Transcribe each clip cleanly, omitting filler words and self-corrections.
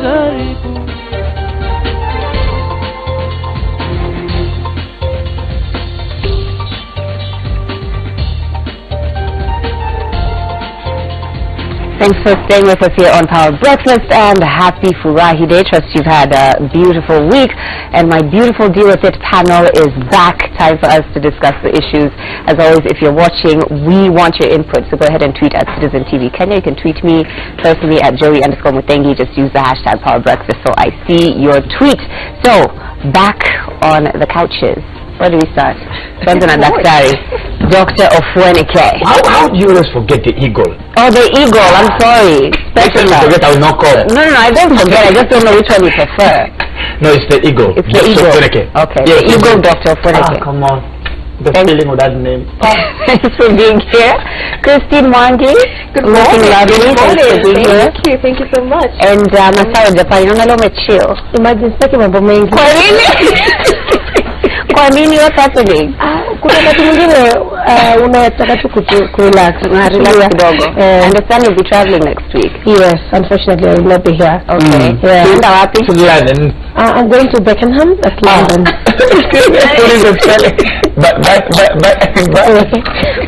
karibu. Thanks for staying with us here on Power Breakfast, and happy Furahi Day. Trust you've had a beautiful week, and my beautiful Deal With It panel is back. Time for us to discuss the issues. As always, if you're watching, we want your input, so go ahead and tweet at Citizen TV Kenya. You can tweet me personally at Joey_Mutengi. Just use the hashtag Power Breakfast so I see your tweet. So, back on the couches. Where do we start? Dr. Ofwenike. How do you always forget the eagle? Oh, the eagle. I'm sorry. Special. Forget, I will not call. No, I don't forget. I just don't know which one you prefer. No, it's the eagle. It's the eagle. Ofwenike. Okay. Yes, the eagle, Dr. Ofwenike. Come on. The feeling of that name. Thanks for being here. Christine Mwangi. Good morning. Lovely. Thank you. Thank you so much. And Masawa Japan, unaona umechill. Imagine sitaki mambo mengi. Kwa nini? Kwa nini, what's happening? Kuna wakati mwingine unataka tu relax kidogo. I understand you'll be traveling next week. Yes, unfortunately I will not be here. Okay. Yeah. To London. I'm going to Beckenham, that's London. But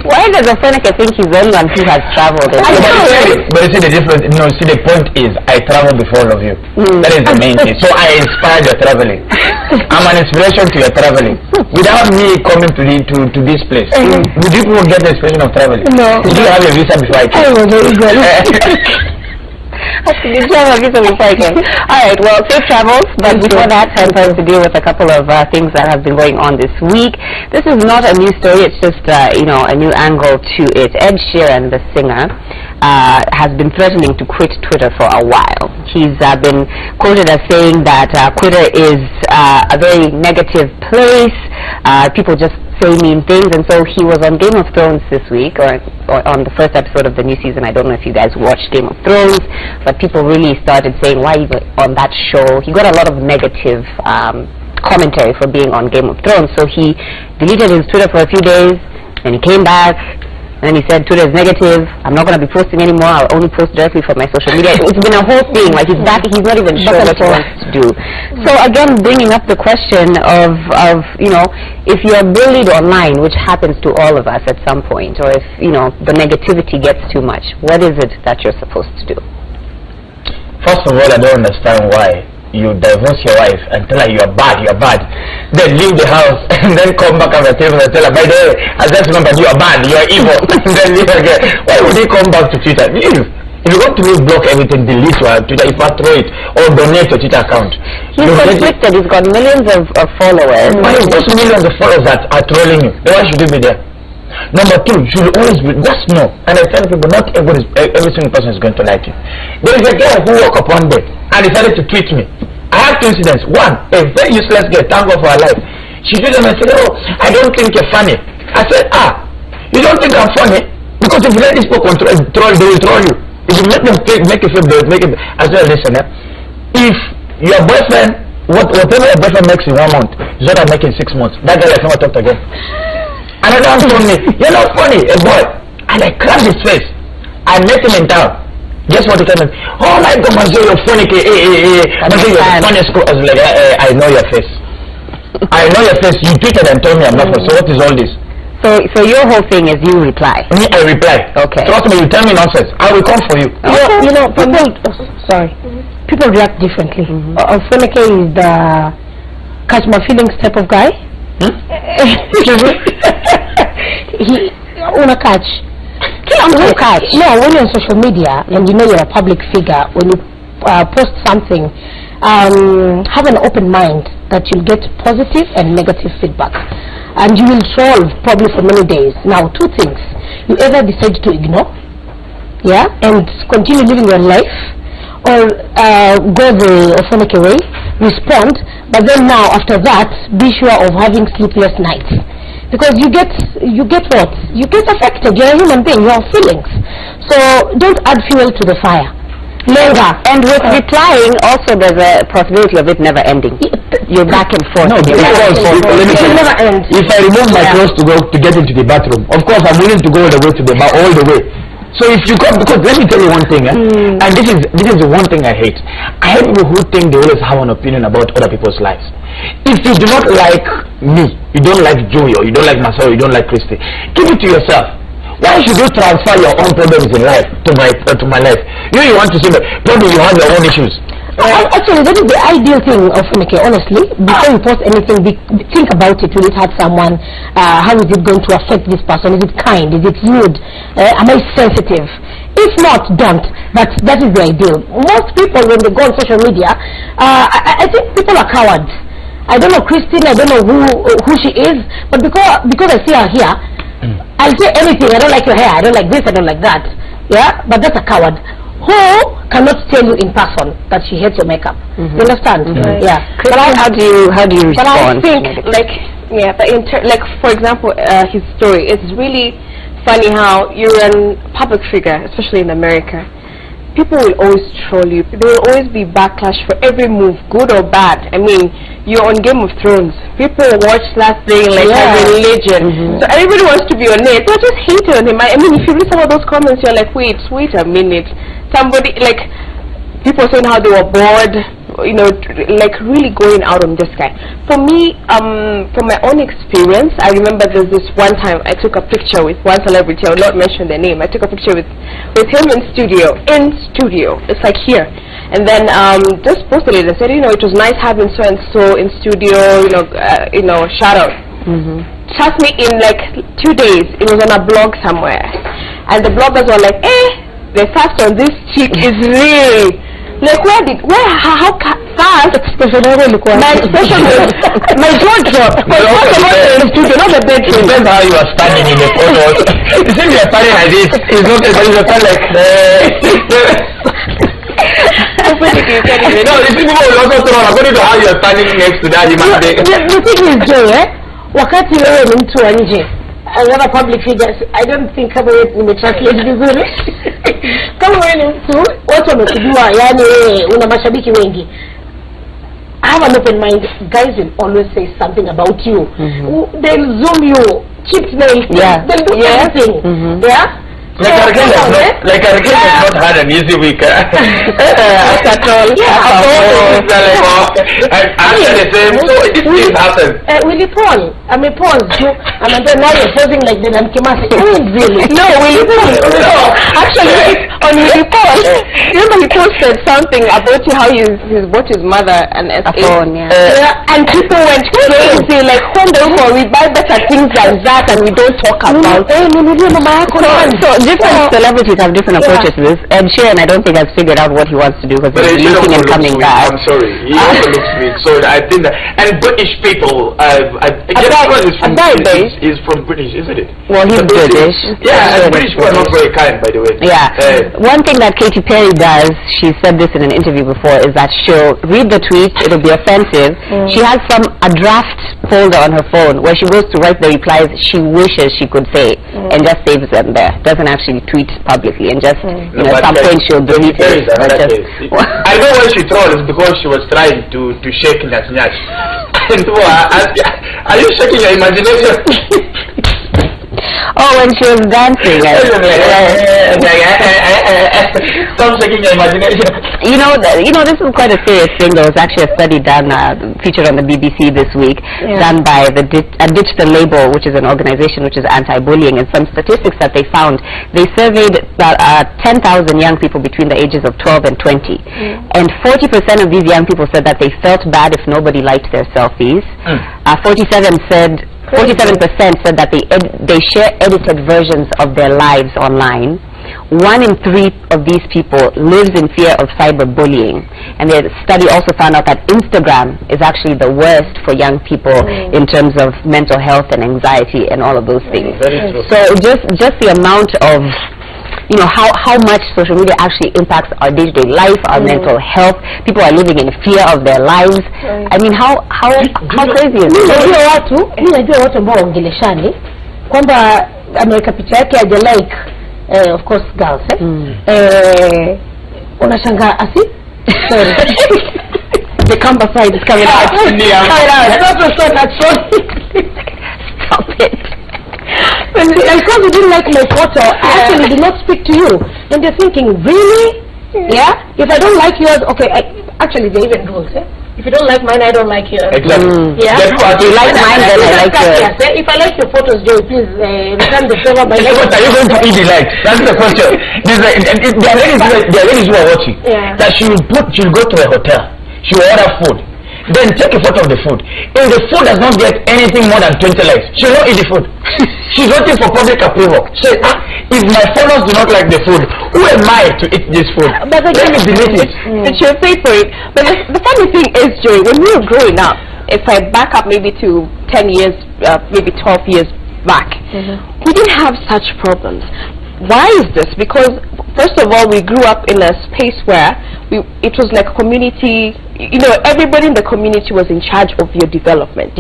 why does Ofwenike think he's the only one who has traveled? But you see the difference. No, see the point is I travel before all of you. That is the main thing. So I inspire your traveling. I'm an inspiration to your traveling. Without me coming to this place, would you people get the inspiration of traveling? No. Did you have a visa before I came? I was very good. Did you have a visa before I came? Alright, well, safe travels, but before that, time for us to deal with a couple of things that have been going on this week. This is not a new story, it's just, a new angle to it. Ed Sheeran, the singer, has been threatening to quit Twitter for a while. He's been quoted as saying that Twitter is a very negative place. People just say mean things, and so he was on Game of Thrones this week, or on the first episode of the new season. I don't know if you guys watched Game of Thrones, but people really started saying why he was on that show. He got a lot of negative commentary for being on Game of Thrones, so he deleted his Twitter for a few days, and he came back, and he said Twitter is negative, I'm not going to be posting anymore, I'll only post directly from my social media. It's been a whole thing, like he's back, he's not even sure what he wants to do. So again, bringing up the question of if you're bullied online, which happens to all of us at some point, or if, the negativity gets too much, what is it that you're supposed to do? First of all, I don't understand why you divorce your wife and tell her you're bad, then leave the house and then come back on the table and tell her, by the way, I just remembered you're bad, you're evil, and then leave again. Why would he come back to Twitter? Leave. If you want to leave, block everything, delete your Twitter, if I throw it, or donate your Twitter account. He's conflicted, he's got millions of followers. Why those millions of followers that are trolling you? Why should you be there? Number two, you should always be, just know, and I tell people, not every single person is going to like you. There is a girl who woke up one day and decided to tweet me. I have two incidents. One, a very useless girl, thank God for her life. She tweeted me and said, oh, I don't think you're funny. I said, you don't think I'm funny? Because if you let these people troll, they will troll you. If you let them make you feel bad, make it. I said, listen, if your boyfriend, whatever your boyfriend makes in 1 month, is what I'm making 6 months, that girl has never talked again. Another one told me, you're not funny, a boy. And I cracked his face. I met him in town. Guess what he told me? Oh my God, Manzo, you're funny. Manzo, you're the funniest. I was like, I know your face. I know your face. You tweeted and told me I'm not funny. So what is all this? So your whole thing is you reply? Me, I reply. Okay. Trust me, you tell me nonsense, I will come for you. People react differently. Ofwenike is the catch my feelings type of guy. He wanna catch. No, when you're on social media and you're a public figure, when you post something, have an open mind that you'll get positive and negative feedback, and you will solve probably for many days. Now, two things: you either decide to ignore, and continue living your life, or go the Ofwenike way, respond, but then now after that, be sure of having sleepless nights. Because you get what? You get affected. You're a human being. You have feelings. So don't add fuel to the fire. Longer. And with replying, also there's a possibility of it never ending. You're back and forth. No, never end. If I remove my clothes to get into the bathroom, of course I'm willing to go all the way to the bar, all the way. So if you come, because let me tell you one thing, and this is the one thing I hate. I hate people who think they always have an opinion about other people's lives. If you do not like me, you don't like Joey, or you don't like Marcel, you don't like Christy, keep it to yourself. Why should you transfer your own problems in life to my life? You want to say that probably you have your own issues. Actually, that is the ideal thing of Funeke, honestly. Before you post anything, think about it. Will it hurt someone? How is it going to affect this person? Is it kind? Is it rude? Am I sensitive? If not, don't. But that is the ideal. Most people, when they go on social media, I think people are cowards. I don't know Christine, I don't know who she is, but because I see her here, I'll say anything. I don't like your hair, I don't like this, I don't like that. Yeah, but that's a coward who cannot tell you in person that she hates your makeup. You understand? Yeah. But how do you respond? But I think, like, yeah, but like, for example, his story, it's really funny how you're a public figure, especially in America. People will always troll you. There will always be backlash for every move, good or bad. I mean, you're on Game of Thrones. People watch that thing like a religion. So everybody wants to be on it. They're just hating on him. I mean, if you read some of those comments, you're like, wait a minute. Somebody, like, people saying how they were bored, you know, like really going out on this guy. For me, from my own experience, I remember there's this one time I took a picture with one celebrity. I will not mention their name. I took a picture with him in studio. It's like here. And then just posted it and said, you know, it was nice having so and so in studio. You know, shout out. Trust me, in like 2 days, it was on a blog somewhere, and the bloggers were like, the fact on this chick is real. Like, how fast? My jaw dropped. Not the bedroom. It depends how you are standing in the photos. You see, you are standing like this. It's not the you are standing like. No, you see, people will also throw according to how you are standing next to that human being. The thing is, Joe, wakati wewe ni mtu wa nje, another public figures, I don't think kama wewe nimetranslate vizuri. Kama wewe ni mtu, watu wamekujua, yani wewe una mashabiki wengi. Have an open mind. Guys will always say something about you. They'll zoom you, cheap nails, they'll do everything. Yeah? Like Arkin has not had an easy week. At all. After the same, so this thing happens. Willie Paul, I mean pause. And then now you're posing like the Namkemasi. Really? No, Willie Paul. No, actually, on Willie Paul, remember he posted something about how he bought his mother an phone. And people went crazy, like, we buy better things than that and we don't talk about. So different celebrities have different approaches to this. Ed Sheeran, I don't think has figured out what he wants to do because he's leaking and coming back. I'm sorry, he overlooks me. So I think that, and British people, he's from British, isn't it? Well, he's British. Yeah, and British people are not very kind, by the way. Yeah. One thing that Katy Perry does, she said this in an interview before, is that she'll read the tweets, it'll be offensive. She has a draft folder on her phone where she goes to write the replies she wishes she could say and just saves them there. Doesn't actually tweet publicly and just, at some point she'll delete it. I know why she trolls because she was trying to shake Nyach. And are you shaking your imagination? Oh, when she was dancing. Stop shaking your imagination. You know, this is quite a serious thing. There was actually a study done, featured on the BBC this week, done by the Ditch the Label, which is an organization which is anti-bullying, and some statistics that they found. They surveyed about 10,000 young people between the ages of 12 and 20, and 40% of these young people said that they felt bad if nobody liked their selfies. 47% said that they share edited versions of their lives online. 1 in 3 of these people lives in fear of cyberbullying, and the study also found out that Instagram is actually the worst for young people in terms of mental health and anxiety and all of those things. So just the amount of how much social media actually impacts our day-to-day life, our mental health. People are living in fear of their lives. I mean, how crazy is it? Najua watu ambao ongeleshani kwamba ameweka picha yake aje like of course girls unashangaa asi sorry the camera side is coming out. Coming out. That's so natural. Stop it. Like, because you didn't like my photo, I actually did not speak to you. And they're thinking, really? Yeah? If I don't like yours, okay, actually they even rules, eh? If you don't like mine, I don't like yours. Exactly. Yeah. If you like mine, then I like yours. If I like your photos, Joe, please return the favor by What are you going to eat like? That's the question. There are ladies who are watching. Yeah. That she'll go to a hotel. She will order food. Then take a photo of the food. If the food does not get anything more than 20 likes, she will not eat the food. She's waiting for public approval. She says, if my followers do not like the food, who am I to eat this food? But Let me delete it. She'll pay for it. But the funny thing is, Joey, when we were growing up, if I back up maybe to 10 years, maybe 12 years back, we didn't have such problems. Why is this? Because first of all, we grew up in a space where it was like a community. You know, everybody in the community was in charge of your development.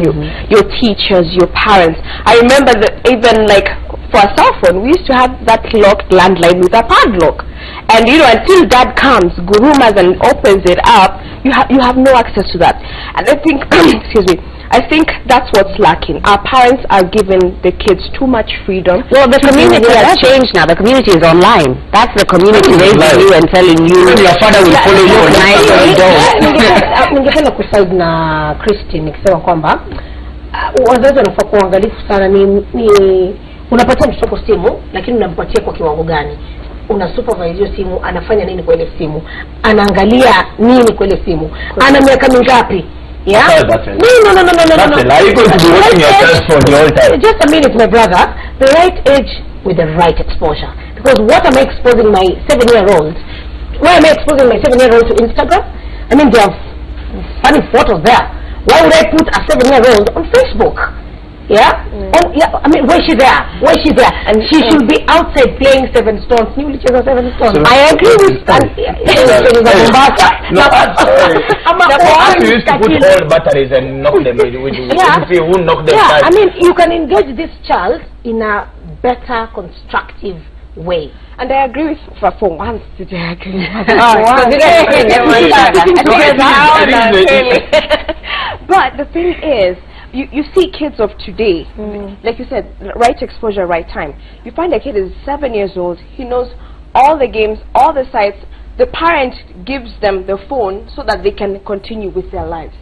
Your teachers, your parents. I remember that even like for a cell phone, we used to have that locked landline with a padlock, and you know, until dad comes, gurumas, and opens it up, you have no access to that. And I think, excuse me, I think that's what's lacking. Our parents are giving the kids too much freedom. Well, the community has changed now. The community is online. That's the community raising you and telling you your father will follow you nice or you don't. Ningependa kusaid na Christine nikisema kwamba wazazi wanafaa kuangalifu sana ni unapatia mtoto simu, lakini unampatia kwa kiwango gani? Una supervise hiyo simu, anafanya nini kwa ile simu? Anaangalia nini kwa ile simu? Ana miaka mingapi? Yeah? No. Are you going to be watching your cell phone the whole time? Just a minute, my brother. The right age with the right exposure. Because what am I exposing my 7-year-old? Why am I exposing my 7-year-old to Instagram? I mean, there are funny photos there. Why would I put a 7-year-old on Facebook? Yeah? I mean, why is she there? And she should be outside playing 7 stones. New liches are 7 stones. I agree with that. You used to put all batteries and knock them with who knock them. Yeah, I mean, you can engage this child in a better, constructive way. And I agree with for once today. I agree. But the thing is, you see kids of today, like you said, right exposure, right time. You find a kid is 7 years old, he knows all the games, all the sites. The parent gives them the phone so that they can continue with their lives.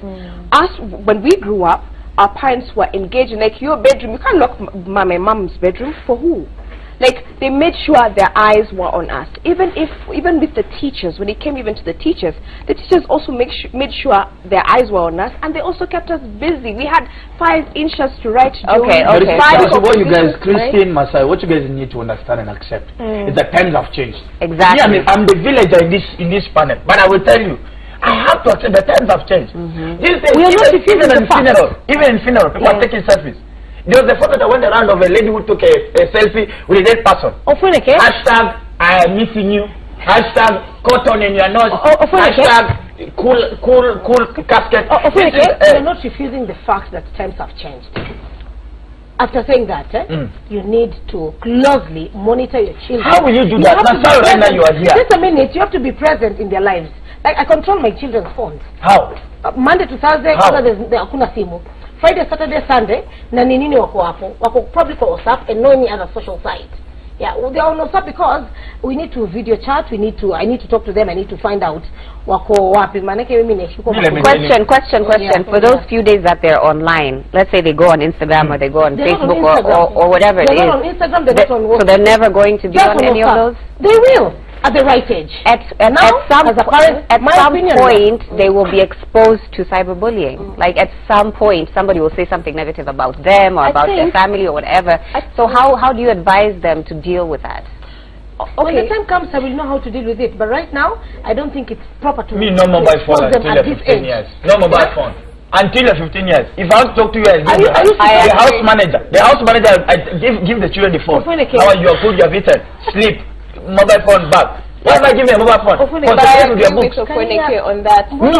Us, when we grew up, our parents were engaged in, like, your bedroom. You can't lock my mom's bedroom. For who? Like, they made sure their eyes were on us. Even with the teachers, when it came even to the teachers also made sure their eyes were on us, and they also kept us busy. We had 5 inches to write. Okay. So what you guys, Christine, Masai, what you guys need to understand and accept is that times have changed. Exactly. Yeah, I mean, I'm the villager in this panel, but I will tell you, I have to accept the times have changed. We are not refusing the fact. Even in funeral, people are taking selfies. There was a photo that went around of a lady who took a selfie with a dead person. Hashtag I am missing you. Hashtag cotton in your nose. Hashtag cool casket. We are not refusing the fact that times have changed. After saying that, you need to closely monitor your children. How will you do that? Right now you are here. Just a minute, you have to be present in their lives. Like, I control my children's phones. How? Monday to Thursday, hakuna simu. Friday, Saturday, Sunday, na nini wako hapo? Wako probably for WhatsApp and no any other social site. Yeah, they are on WhatsApp because we need to video chat. I need to talk to them. I need to find out wako wapi. Question. Yeah, for those few days that they're online, let's say they go on Instagram or they go on Facebook or whatever it is. They're not on Instagram. They're not on WhatsApp. So they're never going to be on any of those. They will. At the right age. At some point, they will be exposed to cyberbullying. Like, at some point, somebody will say something negative about them or about their family or whatever. So how do you advise them to deal with that? When the time comes, I will know how to deal with it. But right now, I don't think it's proper to no mobile phone until you're 15 years. No mobile phone. Until you're 15 years. If I want to talk to you as the house manager, give the children the phone. Now you are good, you have eaten, sleep. Mobile phone back. Why am I giving a mobile phone? But I agree with Ofoneke on that. Hold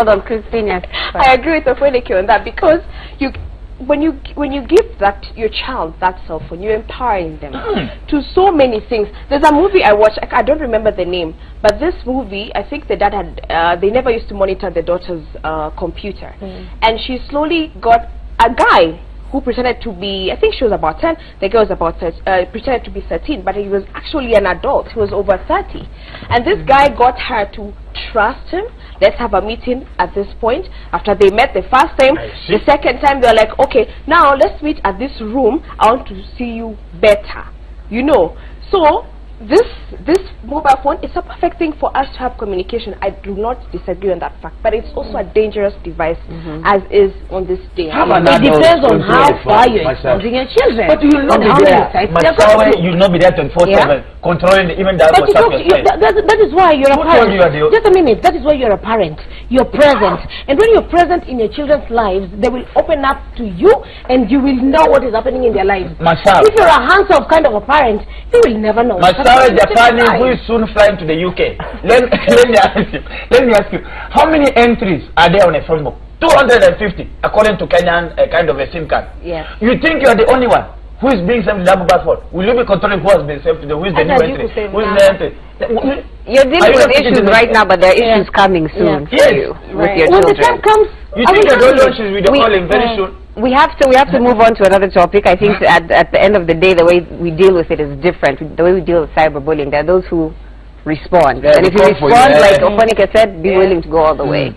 on, Christine. I agree with Ofoneke on that, because when you give your child that cell phone, you're empowering them to so many things. There's a movie I watched, I don't remember the name, but this movie, I think the dad had, they never used to monitor the daughter's computer, and she slowly got a guy who pretended to be, I think she was about 10, the girl was about pretended to be 13, but he was actually an adult. He was over 30. And this guy got her to trust him. Let's have a meeting at this point. After they met the first time, the second time they were like, okay, now let's meet at this room. I want to see you better. You know, so this mobile phone is a perfect thing for us to have communication. I do not disagree on that fact, but it's also a dangerous device, as is on this day. It depends on how far you're exposing your children. But you will not be there. You will not be there 24/7 controlling even that. But that is why you're a parent. Just a minute. That is why you're a parent. You're present, and when you're present in your children's lives, they will open up to you, and you will know what is happening in their lives. If you're a hands-off kind of a parent, you will never know. Japan who is soon flying to the UK. Let me ask you, how many entries are there on a phone book? 250, according to Kenyan kind of a SIM card. Yes. You think you are the only one who is being sent to the mobile phone? Will you be controlling who has been sent to the who is the new entry? Who is the entry? You're dealing with issues right now, but there are issues coming soon for you with your children. When the time comes, you think the issues will be calling very soon? We have to move on to another topic. I think at the end of the day, the way we deal with it is different. The way we deal with cyberbullying, there are those who respond, and if you respond, like Oponika said, be willing to go all the way.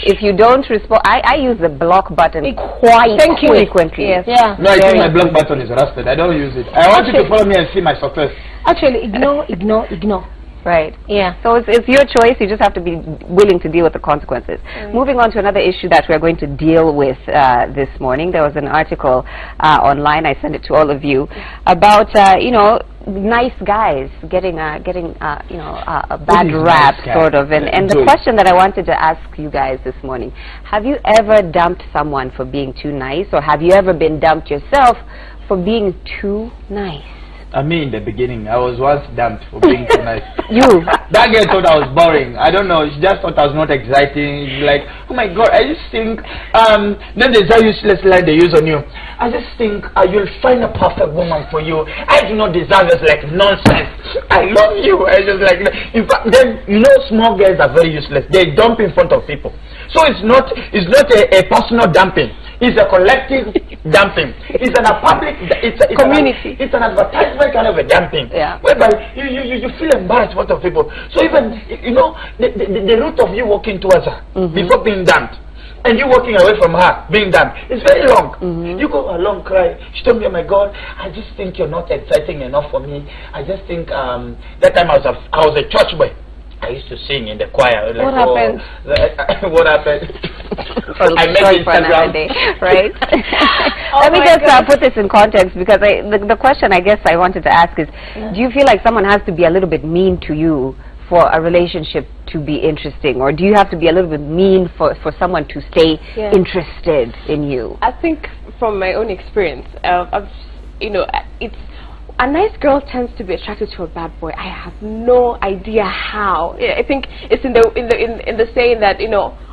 If you don't respond, I use the block button quite frequently. Yes. Yeah. No, I think my block button is rusted. I don't use it. I want you to follow me and see my success. Actually, ignore. Right. Yeah. So it's your choice. You just have to be willing to deal with the consequences. Moving on to another issue that we're going to deal with this morning. There was an article online. I sent it to all of you about nice guys getting a bad rap sort of. And the question that I wanted to ask you guys this morning: have you ever dumped someone for being too nice, or have you ever been dumped yourself for being too nice? Me in the beginning, I was once dumped for being too nice. That girl thought I was boring. I don't know. She just thought I was not exciting. Like, oh my God, I just think. Then there's that useless line they use on you. I just think you'll find a perfect woman for you. I do not deserve this like nonsense. I love you. I just like. In fact, then small girls are very useless. They dump in front of people. So it's not a personal dumping. It's a collective dumping. It's a public. It's community. It's an advertisement kind of a dumping. Yeah. Whereby you feel embarrassed in front of people. So even the route of you walking towards her before being dumped, and you walking away from her being dumped, it's very long. You go along, cry. She told me, oh my God, I just think you're not exciting enough for me. I just think that time I was a church boy. I used to sing in the choir. Like, what happened? What happened? I met Instagram, right? Let me just put this in context, because the question I guess I wanted to ask is, do you feel like someone has to be a little bit mean to you for a relationship to be interesting, or do you have to be a little bit mean for someone to stay interested in you? I think from my own experience, it's a nice girl tends to be attracted to a bad boy. I have no idea how. I think it's in the saying that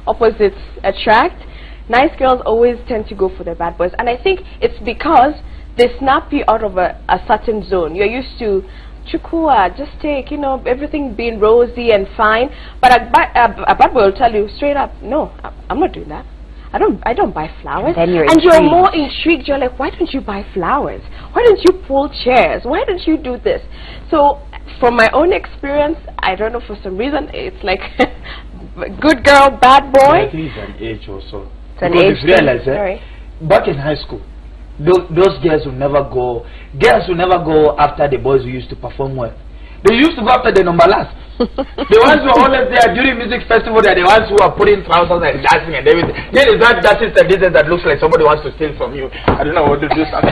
opposites attract. Nice girls always tend to go for the bad boys, and I think it's because they snap you out of a certain zone. You're used to chukua, just take everything being rosy and fine, but a bad boy will tell you straight up, no, I'm not doing that. I don't buy flowers. And you're more intrigued. You're like, why don't you buy flowers? Why don't you pull chairs? Why don't you do this? So from my own experience, I don't know, for some reason it's like good girl, bad boy. I think it's an age also. It's an age. Realize back in high school, those girls will never go after the boys who used to perform well. They used to go after the number last. The ones who are always there during music festival, they are the ones who are putting trousers and dancing and everything. Then is that sister distance that looks like somebody wants to steal from you. I don't know what to do something.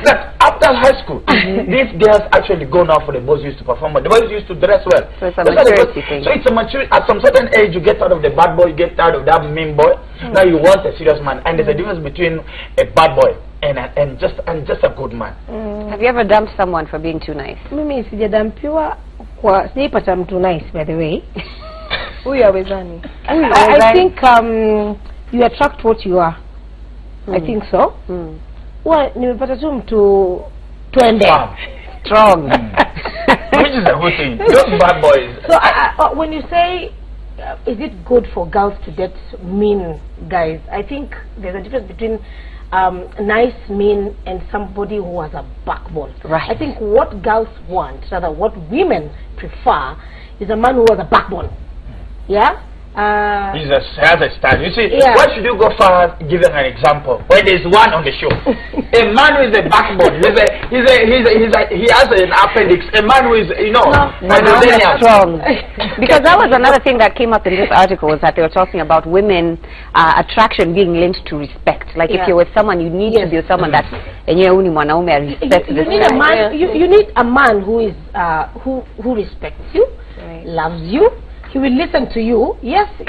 But after high school, these girls actually go now for the boys who used to perform well. The boys used to dress well. So it's a maturity thing. So it's a maturity. At some certain age, you get out of the bad boy, you get out of that mean boy. Now you want a serious man. And there's a difference between a bad boy and just a good man. Have you ever dumped someone for being too nice? Mimi sijadampiwa kwa sijapata mtu nice, by the way. I think you attract what you are. I think so. Well, nimepata tu mtu twende strong. Which is a good thing. Those bad boys. So when you say is it good for girls to date mean guys? I think there's a difference between nice, mean, and somebody who has a backbone. Right. I think what girls want, rather what women prefer, is a man who has a backbone. Yeah? He has a style. You see, why should you go far giving an example when there's one on the show? A man with a backbone. He has an appendix. A man who is, strong. Because that was another thing that came up in this article, was that they were talking about women attraction being linked to respect. Like if you're with someone, you need to be with someone that respects you need a man. You need a man who is who respects you, loves you. He will listen to you. Yes, he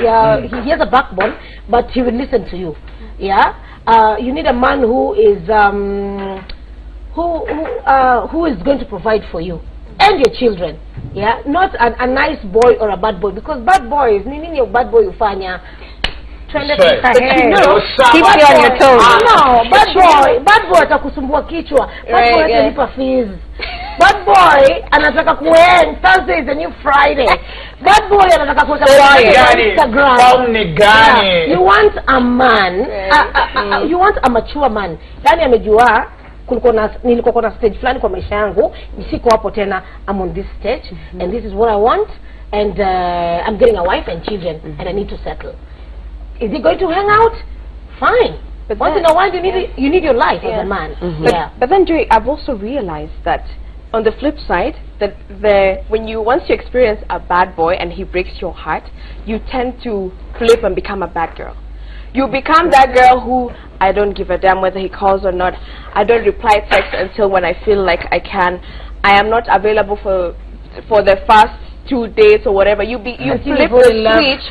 has a backbone, but he will listen to you. Yeah. You need a man who is who is going to provide for you and your children. Yeah. Not a nice boy or a bad boy, because bad boys, nini bad boy ufanya. Keep you on your toes. No, bad boy atakusumbua kichwa. Bad boy atalipa fees. Bad boy anataka kuend Thursday is a new Friday. Bad boy anataka kuweka Instagram. Yeah. You want a man, you want a mature man. Yani amejua nilikuwa na stage fulani kwa maisha yangu, nisiko hapo tena, I'm on this stage and this is what I want, and I'm getting a wife and children and I need to settle. Is he going to hang out? Fine. But once in a while, you need your life as a man. But then, Joey, I've also realized that on the flip side, that once you experience a bad boy and he breaks your heart, you tend to flip and become a bad girl. You become that girl who, I don't give a damn whether he calls or not. I don't reply text until when I feel like I can. I am not available for the first 2 days or whatever. You flip the switch.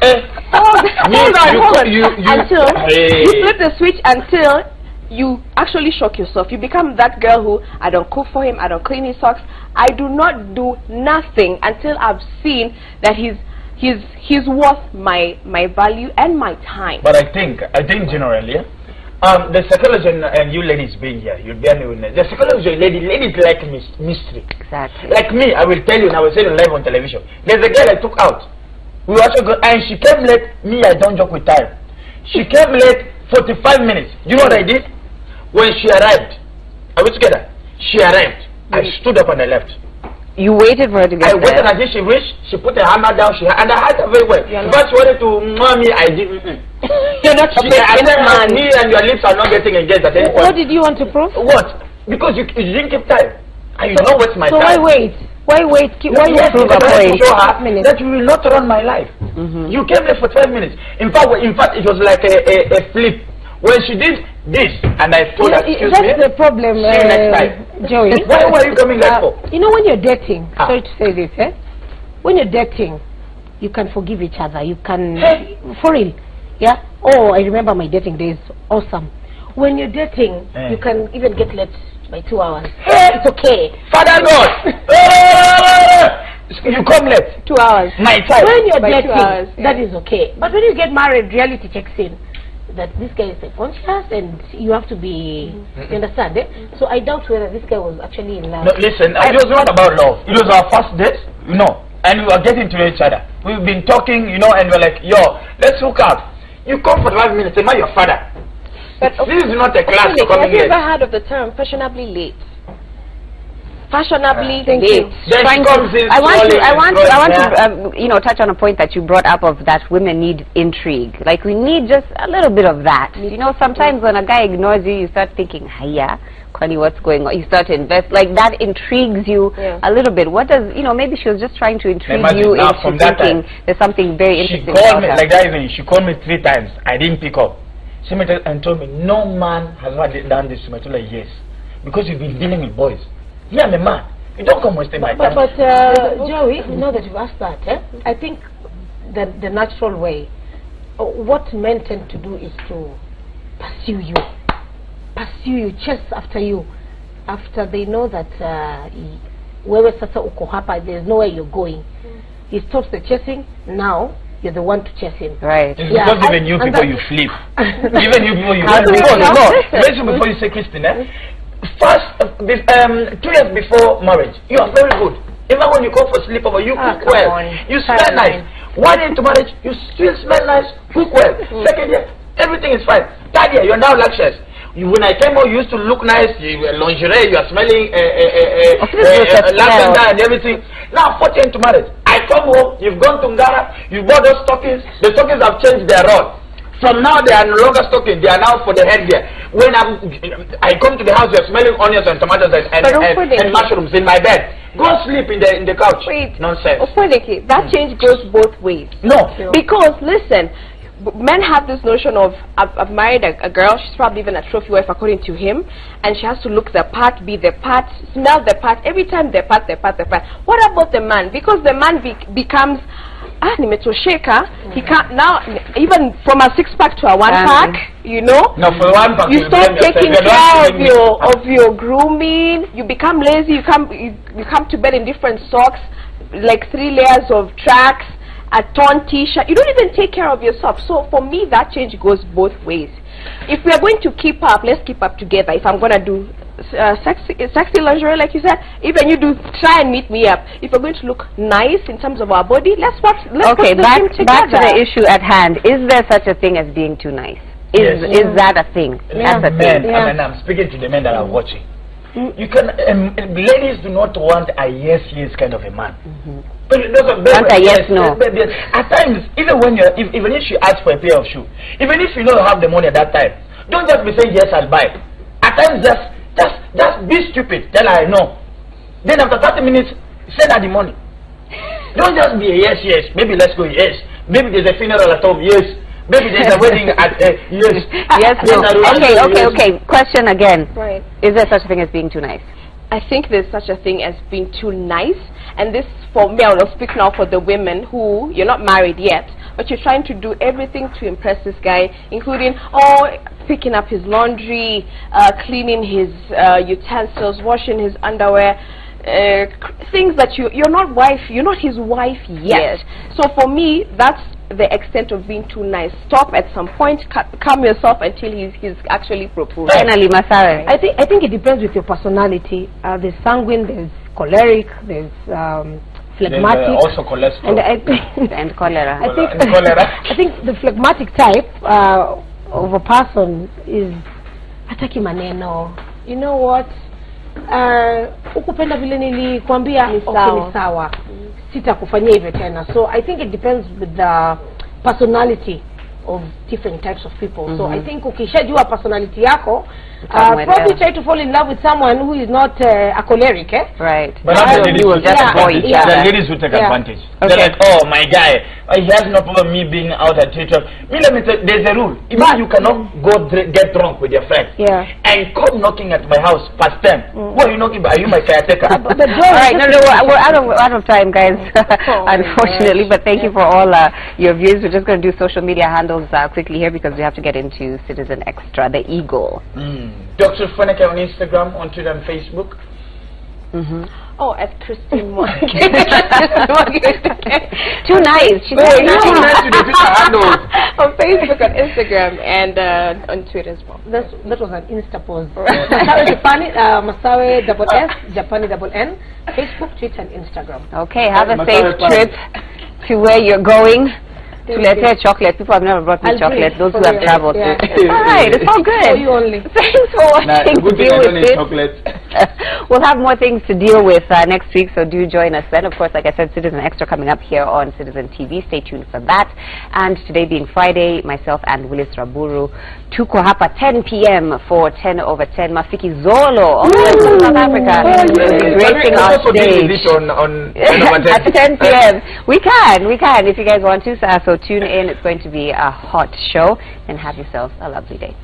You flip the switch until you actually shock yourself. You become that girl who, I don't cook for him, I don't clean his socks, I do not do nothing until I've seen that he's worth my value and my time. But I think generally, the psychology and you ladies being here, you'll be a witness. The psychology of ladies like mystery. Exactly. Like me, I will tell you, and I will say it live on television. There's a girl I took out. We were actually going, and she came late. Me, I don't joke with time. She came late 45 minutes. You know what I did? When she arrived, are we together? She arrived. I stood up and I left. You waited for her to get there? I waited until she reached. She put her hammer down. And I had her very well. If she wanted to mommy, I did. You're not man. Me and your lips are not getting engaged at any point. What did you want to prove? What? Because you didn't keep time. And you know what's my time. So why wait? Why wait? Why you prove a point? That you will not run my life. You came there for 12 minutes. In fact, it was like a flip. When she did this, and I told her, excuse me, that's the problem, see you next time. Joey. Why were you coming like for? You know, when you're dating, sorry to say this, when you're dating, you can forgive each other. You can, for real, yeah? Oh, I remember my dating days, awesome. When you're dating, you can even get late by 2 hours. It's okay. Father God! You come late. 2 hours. My time. When you're dating, that is okay. But when you get married, reality checks in. That this guy is conscious and you have to be, you understand? So I doubt whether this guy was actually in love. No, listen, it was not about love. It was our first date, and we were getting to know each other. We've been talking, and we're like, yo, let's hook up. You come for 5 minutes, am I your father? But this is not a class for coming late. Have you ever heard of the term fashionably late? Fashionably late. I want to touch on a point that you brought up of that women need intrigue. Like, we need just a little bit of that. Sometimes when a guy ignores you, you start thinking, hiya, Kwani, what's going on? You start to invest. Like, that intrigues you a little bit. What does, maybe she was just trying to intrigue you into thinking there's something very interesting about her. Like that evening, she called me 3 times. I didn't pick up. She met and told me, no man has ever done this to me. I told her, yes. Because you've been dealing with boys. Yeah, I'm a man. You don't come wasting my time. But Joey, now that you've asked that, I think that the natural way, what men tend to do is to pursue you, chase after you, after they know that wewe sasa uko hapa, there's nowhere you're going. He stops the chasing. Now you're the one to chase him. Right. It's because even you people you flip. Even you people you flip. Before you say Christine, first, 2 years before marriage, you are very good. Even when you go for sleepover, you cook well, you smell nice. 1 year into marriage, you still smell nice, cook well. 2nd year, everything is fine. 3rd year, you're now luxurious. When I came home, you used to look nice. You were lingerie, you are smelling lavender and everything. Now, 4th year into marriage, I come home, you've gone to Ngara, you bought those stockings. The stockings have changed their role. From now, they are no longer stockings. They are now for the headgear. When I come to the house, you're smelling onions and tomatoes and mushrooms in my bed. Go sleep in the couch. Wait. Nonsense. That change goes both ways. No. Because, listen, men have this notion of, I've married a girl, she's probably even a trophy wife according to him, and she has to look the part, be the part, smell the part, every time the part. What about the man? Because the man becomes nimetosheka, he can't now, even from a 6-pack to a 1-pack, you know. No, for 1-pack, you start taking care of your grooming. You become lazy. You come to bed in different socks, like 3 layers of tracks, a torn t-shirt. You don't even take care of yourself. So for me, that change goes both ways. If we are going to keep up, let's keep up together. If I'm gonna do sexy lingerie, like you said, even you do, try and meet me up. If we're going to look nice in terms of our body, let's put back to the issue at hand. Is there such a thing as being too nice? Is that a thing? That's a thing. I mean, I'm speaking to the men that are watching. You can, ladies do not want a yes kind of a man. Want a yes, no. At times, even when even if she asks for a pair of shoes, even if you don't have the money at that time, don't just be saying yes, I'll buy. At times, just be stupid. Tell her I know. Then after 30 minutes, send her the money. Don't just be a yes. Maybe let's go, yes. Maybe there's a funeral at home, yes. Maybe there's a wedding at yes. Yes, no. Okay. Question again. Right. Is there such a thing as being too nice? I think there's such a thing as being too nice, and this, for me, I will speak now for the women who, you're not married yet, but you're trying to do everything to impress this guy, including picking up his laundry, cleaning his utensils, washing his underwear, things that you're not his wife yet. Yes. So for me, that's the extent of being too nice. Stop at some point, calm yourself until he's actually proposed. Finally, Masawe. I think it depends with your personality. There's sanguine, there's choleric, there's phlegmatic. There's also cholesterol. And cholera. I think the phlegmatic type of a person is hataki maneno. You know what? Ukupenda vile nilikwambia ni sawa. Sitakufanyia hivyo tena. So I think it depends with the personality of different types of people. So I think ukishajua personality yako, probably try to fall in love with someone who is not a choleric, Right. But you will just avoid each other. The ladies will take advantage. Okay. They're like, oh, my guy, he has no problem me being out at theater. Let me tell you, there's a rule. Even you cannot go get drunk with your friends and come knocking at my house past 10. What are you knocking about? Are you my caretaker? All right, no, we're out of time, guys, unfortunately. But thank you for all your views. We're just going to do social media handles quickly here because we have to get into Citizen Extra, the Eagle. Dr. Funeke on Instagram, on Twitter and Facebook. Oh, at Christine Morgan. Too nice. She's too nice to the Twitter handles. On Facebook, on Instagram, and on Twitter as well. That was an Insta pose. Masawe Japani, Masawe _S, Japani _N, Facebook, Twitter, and Instagram. Okay, have a safe trip to where you're going. To chocolate. People have never brought me chocolate. Those who have traveled. Alright, it's all good. For you only. Thanks for watching. We'll have more things to deal with next week, so do join us then. Of course, like I said, Citizen Extra coming up here on Citizen TV. Stay tuned for that. And today being Friday, myself and Willis Raburu, tuko hapa 10 p.m. for 10 over 10. Mafiki Zolo, all the way from South Africa, will be gracing our stage at 10 p.m. We can, if you guys want to. So tune in. It's going to be a hot show, and have yourselves a lovely day.